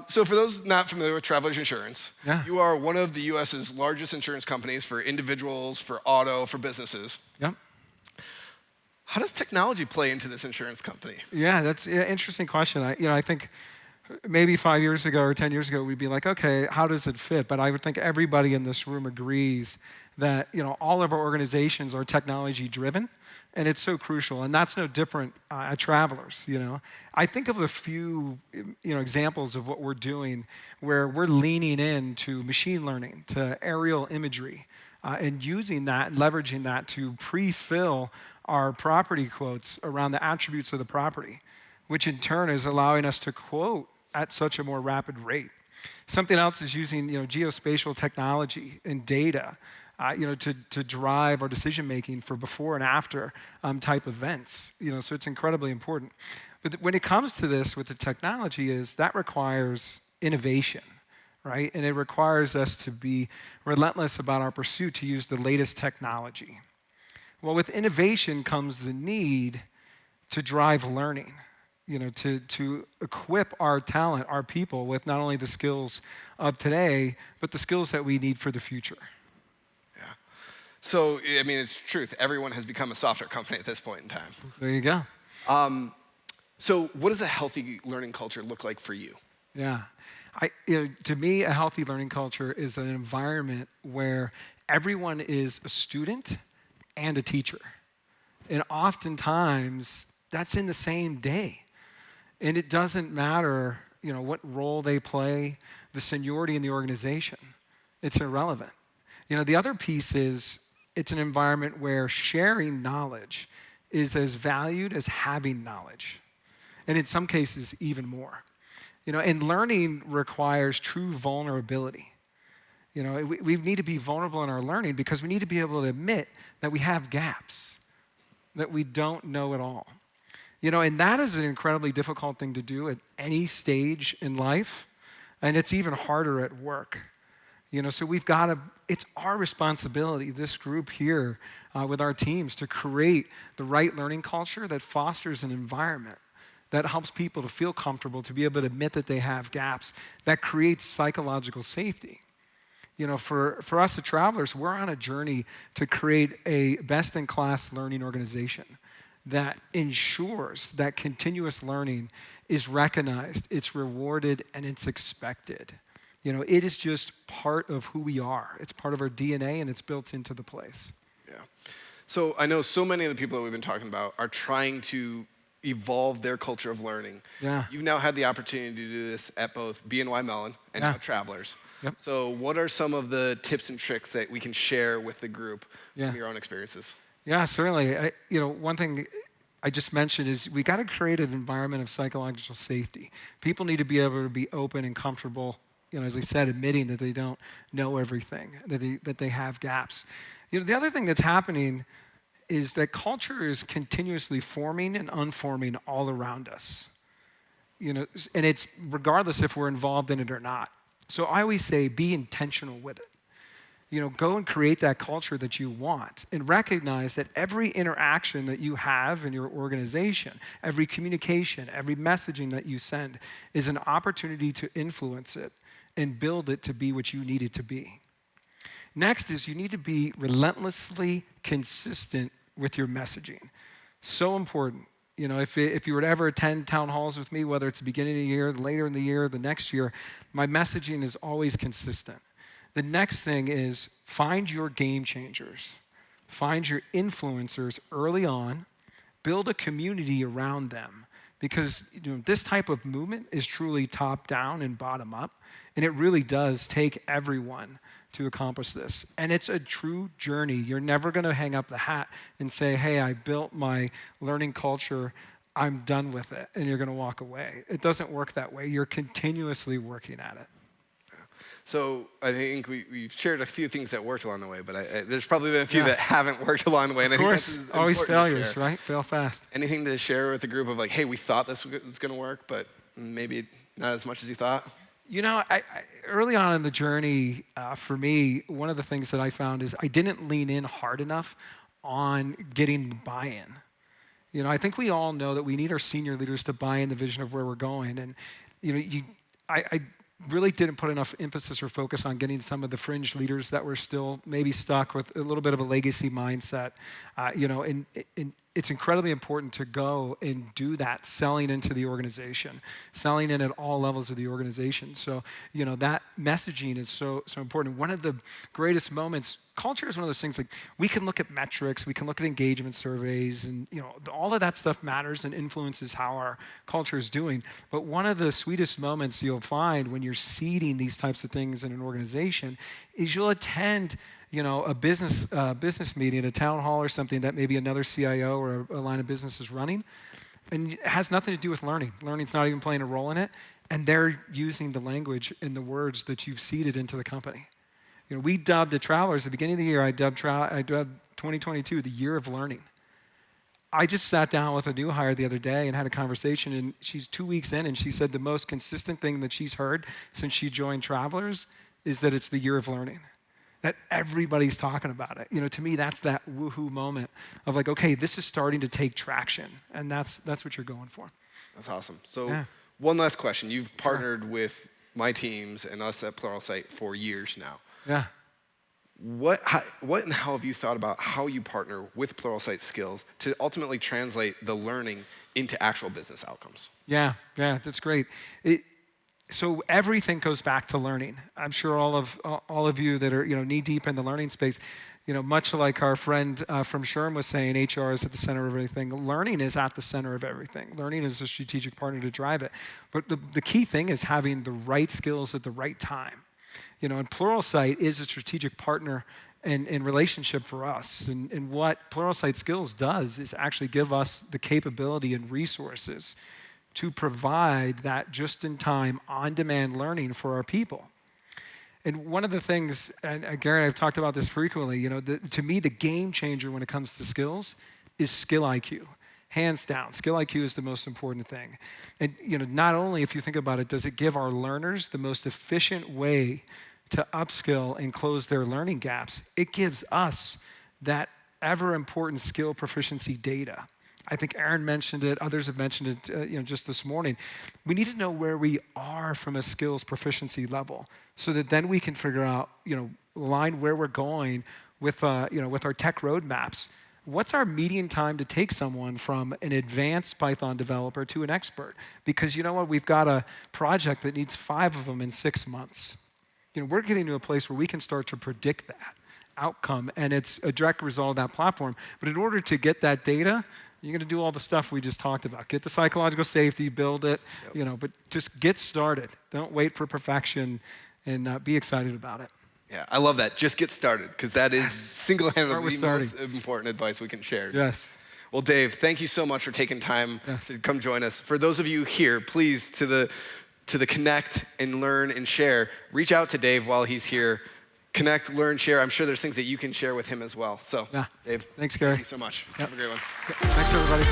So for those not familiar with Travelers Insurance, Yeah. you are one of the US's largest insurance companies for individuals, for auto, for businesses. Yep. How does technology play into this insurance company? Yeah, that's an interesting question. I think maybe 5 years ago or 10 years ago, we'd be like, okay, how does it fit? But I would think everybody in this room agrees that all of our organizations are technology driven, and it's so crucial. And that's no different at Travelers. I think of a few examples of what we're doing where we're leaning into machine learning, to aerial imagery, and using that and leveraging that to pre-fill our property quotes around the attributes of the property, which in turn is allowing us to quote at such a more rapid rate. Something else is using geospatial technology and data to drive our decision making for before and after type events. So it's incredibly important. But when it comes to this with the technology, that requires innovation, right? And it requires us to be relentless about our pursuit to use the latest technology. Well, with innovation comes the need to drive learning, to equip our talent, our people, with not only the skills of today, but the skills that we need for the future. Yeah. So, it's truth. Everyone has become a software company at this point in time. There you go. So what does a healthy learning culture look like for you? Yeah. To me, a healthy learning culture is an environment where everyone is a student and a teacher. And oftentimes, that's in the same day. And it doesn't matter, what role they play, the seniority in the organization. It's irrelevant. The other piece is it's an environment where sharing knowledge is as valued as having knowledge. And in some cases, even more. And learning requires true vulnerability. We need to be vulnerable in our learning because we need to be able to admit that we have gaps, that we don't know it all. And that is an incredibly difficult thing to do at any stage in life, and it's even harder at work. So it's our responsibility, this group here with our teams, to create the right learning culture that fosters an environment that helps people to feel comfortable, to be able to admit that they have gaps, that creates psychological safety. For us at Travelers, we're on a journey to create a best-in-class learning organization that ensures that continuous learning is recognized, it's rewarded, and it's expected. It is just part of who we are. It's part of our DNA, and it's built into the place. Yeah. So I know so many of the people that we've been talking about are trying to evolve their culture of learning. Yeah. You've now had the opportunity to do this at both BNY Mellon and now Travelers. Yep. So what are some of the tips and tricks that we can share with the group from your own experiences? Yeah, certainly. One thing I just mentioned is we got to create an environment of psychological safety. People need to be able to be open and comfortable, as I said, admitting that they don't know everything, that they have gaps. The other thing that's happening is that culture is continuously forming and unforming all around us. And it's regardless if we're involved in it or not. So I always say be intentional with it. Go and create that culture that you want and recognize that every interaction that you have in your organization, every communication, every messaging that you send is an opportunity to influence it and build it to be what you need it to be. Next is you need to be relentlessly consistent with your messaging. So important. If you were to ever attend town halls with me, whether it's the beginning of the year, later in the year, the next year, my messaging is always consistent. The next thing is find your game changers. Find your influencers early on. Build a community around them. Because this type of movement is truly top down and bottom up. And it really does take everyone to accomplish this. And it's a true journey. You're never going to hang up the hat and say, hey, I built my learning culture, I'm done with it, and you're going to walk away. It doesn't work that way. You're continuously working at it. So I think we've shared a few things that worked along the way, but there's probably been a few that haven't worked along the way. And of course, always failures, right? Fail fast. Anything to share with the group of like, hey, we thought this was going to work, but maybe not as much as you thought? Early on in the journey, for me, one of the things that I found is I didn't lean in hard enough on getting buy-in. I think we all know that we need our senior leaders to buy in the vision of where we're going. And, I really didn't put enough emphasis or focus on getting some of the fringe leaders that were still maybe stuck with a little bit of a legacy mindset. And it's incredibly important to go and do that, selling into the organization, selling in at all levels of the organization. So, that messaging is so important. One of the greatest moments, culture is one of those things, like, we can look at metrics, we can look at engagement surveys, and all of that stuff matters and influences how our culture is doing. But one of the sweetest moments you'll find when you're seeding these types of things in an organization is you'll attend a business meeting, a town hall or something that maybe another CIO or a line of business is running, and it has nothing to do with learning. Learning's not even playing a role in it, and they're using the language and the words that you've seeded into the company. We dubbed the Travelers at the beginning of the year. I dubbed 2022 the year of learning. I just sat down with a new hire the other day and had a conversation, and she's 2 weeks in, and she said the most consistent thing that she's heard since she joined Travelers is that it's the year of learning. That everybody's talking about it. To me, that's that woohoo moment of like, okay, this is starting to take traction, and that's what you're going for. That's awesome. So one last question. You've partnered with my teams and us at Pluralsight for years now. Yeah. What and how have you thought about how you partner with Pluralsight skills to ultimately translate the learning into actual business outcomes? Yeah, that's great. So everything goes back to learning. I'm sure all of you that are knee deep in the learning space, much like our friend from SHRM was saying, HR is at the center of everything. Learning is at the center of everything. Learning is a strategic partner to drive it. But the key thing is having the right skills at the right time. And Pluralsight is a strategic partner in relationship for us. And what Pluralsight Skills does is actually give us the capability and resources to provide that just-in-time, on-demand learning for our people. And one of the things, and Gary, I've talked about this frequently, to me, the game changer when it comes to skills is skill IQ. Hands down, skill IQ is the most important thing. And not only, if you think about it, does it give our learners the most efficient way to upskill and close their learning gaps, it gives us that ever-important skill proficiency data. I think Aaron mentioned it, others have mentioned it just this morning. We need to know where we are from a skills proficiency level so that then we can figure out, align where we're going with our tech roadmaps. What's our median time to take someone from an advanced Python developer to an expert? Because you know what, we've got a project that needs 5 of them in 6 months. We're getting to a place where we can start to predict that outcome, and it's a direct result of that platform. But in order to get that data, you're going to do all the stuff we just talked about. Get the psychological safety, build it, but just get started. Don't wait for perfection, and be excited about it. Yeah, I love that. Just get started, because that is single-handedly the most important advice we can share. Yes. Well, Dave, thank you so much for taking time to come join us. For those of you here, please, to the connect and learn and share, reach out to Dave while he's here. Connect, learn, share. I'm sure there's things that you can share with him as well. So, Dave, thanks, Gary. Thank you so much. Have a great one. Thanks, everybody.